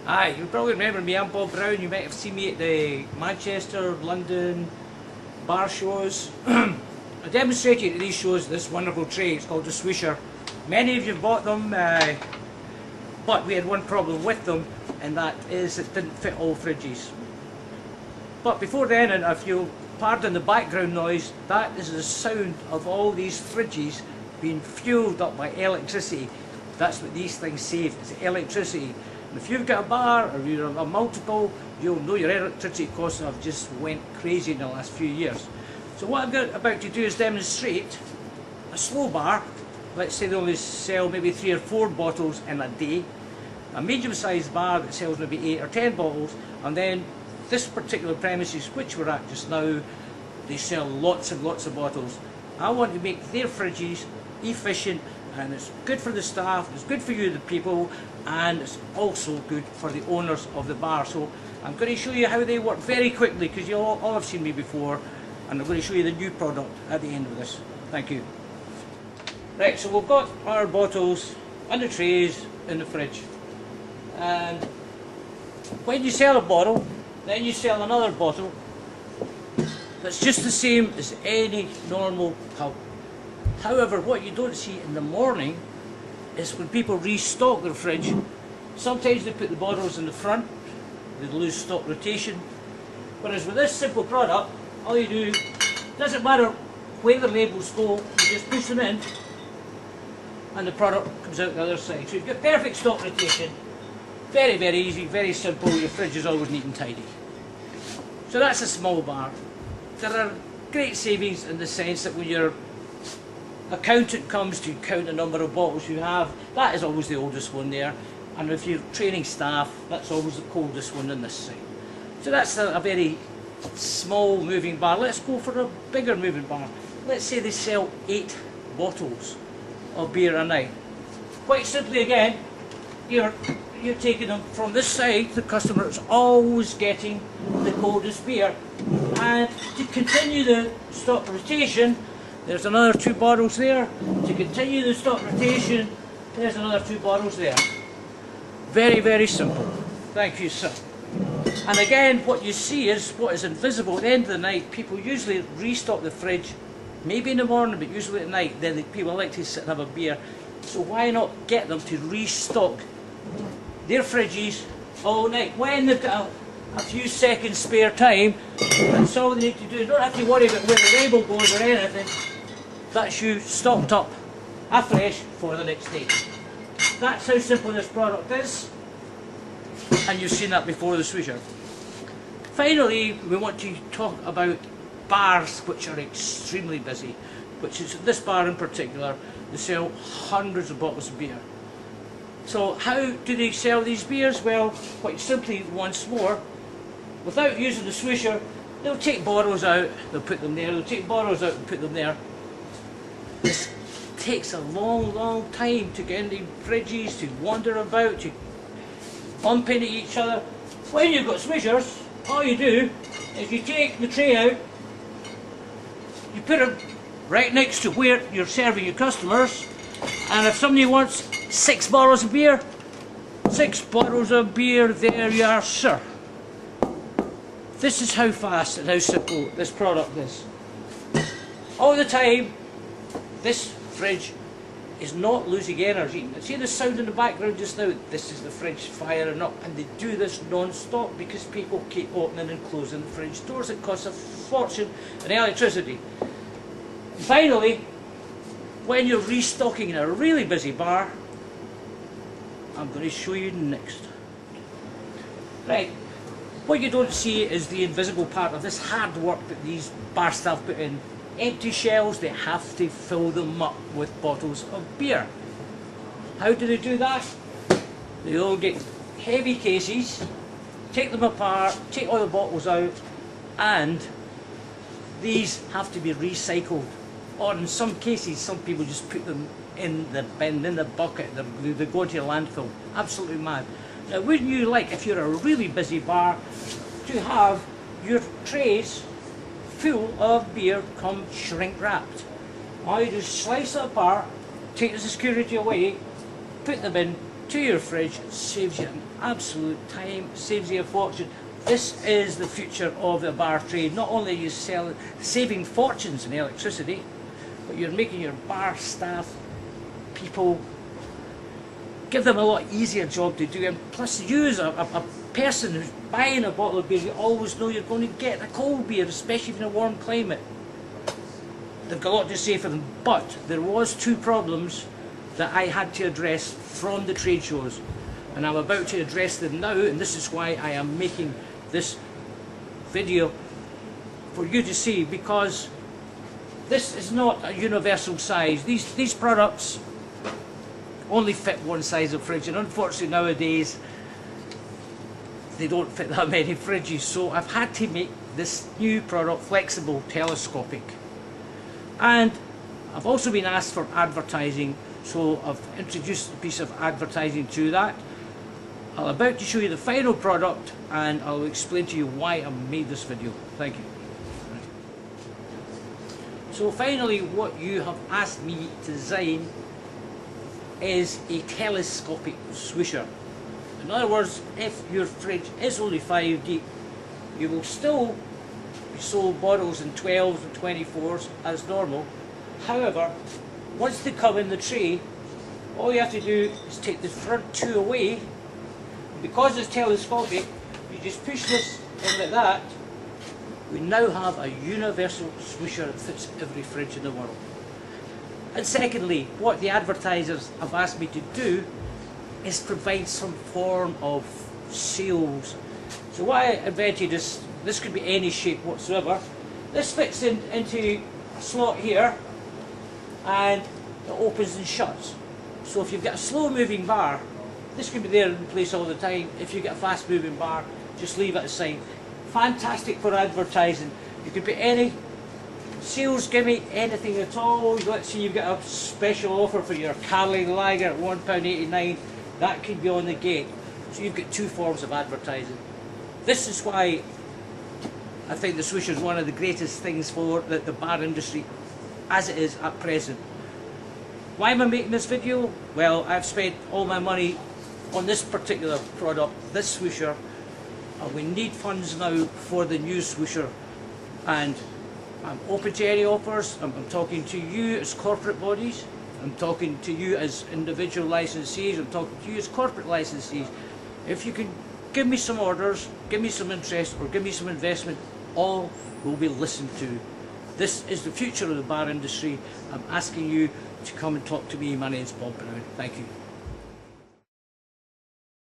Aye, you probably remember me, I'm Bob Brown. You might have seen me at the Manchester, London bar shows. I demonstrated at these shows this wonderful tray. It's called the swoosher. Many of you bought them, but we had one problem with them, and that is it didn't fit all fridges. But before then, and if you'll pardon the background noise, that is the sound of all these fridges being fueled up by electricity. That's what these things save, is electricity. And if you've got a bar or you're a multiple, you'll know your electricity costs have just went crazy in the last few years. So what I'm about to do is demonstrate a slow bar. Let's say they only sell maybe 3 or 4 bottles in a day. A medium-sized bar that sells maybe 8 or 10 bottles, and then this particular premises which we're at just now, they sell lots and lots of bottles. I want to make their fridges efficient, and it's good for the staff, it's good for you the people, and it's also good for the owners of the bar. So I'm going to show you how they work very quickly, because you all have seen me before, and I'm going to show you the new product at the end of this. Thank you. Right, so we've got our bottles and the trays in the fridge, and when you sell a bottle, then you sell another bottle that's just the same as any normal pub. However, what you don't see in the morning is when people restock their fridge, sometimes they put the bottles in the front, they lose stock rotation. Whereas with this simple product, all you do, doesn't matter where the labels go, you just push them in and the product comes out the other side. So you've got perfect stock rotation. Very, very easy, very simple. Your fridge is always neat and tidy. So that's a small bar. There are great savings in the sense that when your accountant comes to count the number of bottles you have, that is always the oldest one there. And if you're training staff, that's always the coldest one on this side. So that's a very small moving bar. Let's go for a bigger moving bar. Let's say they sell 8 bottles of beer a night. Quite simply again, you're taking them from this side, the customer is always getting the coldest beer. And to continue the stock rotation, there's another 2 bottles there. To continue the stock rotation, there's another 2 bottles there. Very, very simple. Thank you, sir. And again, what you see is what is invisible. At the end of the night, people usually restock the fridge, maybe in the morning, but usually at night. Then people like to sit and have a beer. So why not get them to restock their fridges all night when they've got a few seconds spare time? That's all they need to do. You don't have to worry about where the label goes or anything. That's you stocked up afresh for the next day. That's how simple this product is, and you've seen that before, the swoosher. Finally, we want to talk about bars which are extremely busy, which is this bar in particular. They sell hundreds of bottles of beer. So how do they sell these beers? Well, quite simply, once more, without using the swoosher, they'll take bottles out, they'll put them there, they'll take bottles out and put them there. This takes a long, long time to get in the fridges, to wander about, to bump into each other. When you've got swooshers, all you do is you take the tray out, you put it right next to where you're serving your customers, and if somebody wants 6 bottles of beer, 6 bottles of beer, there you are, sir. This is how fast and how simple this product is. All the time, this fridge is not losing energy. See the sound in the background just now? This is the fridge firing up, and they do this non-stop because people keep opening and closing the fridge doors. It costs a fortune in electricity. Finally, when you're restocking in a really busy bar, I'm going to show you next. Right, what you don't see is the invisible part of this hard work that these bar staff put in. Empty shelves, they have to fill them up with bottles of beer. How do they do that? They all get heavy cases, take them apart, take all the bottles out, and these have to be recycled. Or in some cases, some people just put them in the bin, in the bucket, they go to a landfill. Absolutely mad. Now, wouldn't you like, if you're a really busy bar, to have your trays full of beer come shrink wrapped? All you do is slice it apart, take the security away, put them in to your fridge. It saves you an absolute time, saves you a fortune. This is the future of the bar trade. Not only are you saving fortunes in electricity, but you're making your bar staff, people, give them a lot easier job to do. And plus, you as a person who's buying a bottle of beer, you always know you're going to get a cold beer, especially in a warm climate. They've got a lot to say for them, but there was 2 problems that I had to address from the trade shows, and I'm about to address them now, and this is why I am making this video for you to see, because this is not a universal size. These products only fit one size of fridge, and unfortunately nowadays they don't fit that many fridges, so I've had to make this new product flexible, telescopic. And I've also been asked for advertising, so I've introduced a piece of advertising to that. I'm about to show you the final product, and I'll explain to you why I made this video. Thank you. So finally, what you have asked me to design is a telescopic swoosher. In other words, if your fridge is only 5 deep, you will still be sold bottles in 12s and 24s as normal. However, once they come in the tray, all you have to do is take the front 2 away. Because it's telescopic, you just push this in like that. We now have a universal swoosher that fits every fridge in the world. And secondly, what the advertisers have asked me to do is provide some form of seals. So what I invented is, this could be any shape whatsoever. This fits into a slot here, and it opens and shuts. So if you've got a slow moving bar, this could be there in place all the time. If you get a fast moving bar, just leave it aside. Fantastic for advertising. You could put any sales gimme, anything at all. Let's say you've got a special offer for your Carling Lager at £1.89. That could be on the gate. So you've got 2 forms of advertising. This is why I think the swoosher is one of the greatest things for the bar industry as it is at present. Why am I making this video? Well, I've spent all my money on this particular product, this swoosher, and we need funds now for the new swoosher, and I'm open to any offers. I'm talking to you as corporate bodies, I'm talking to you as individual licensees, I'm talking to you as corporate licensees. If you can give me some orders, give me some interest, or give me some investment, all will be listened to. This is the future of the bar industry. I'm asking you to come and talk to me. My name is Bob Brown. Thank you.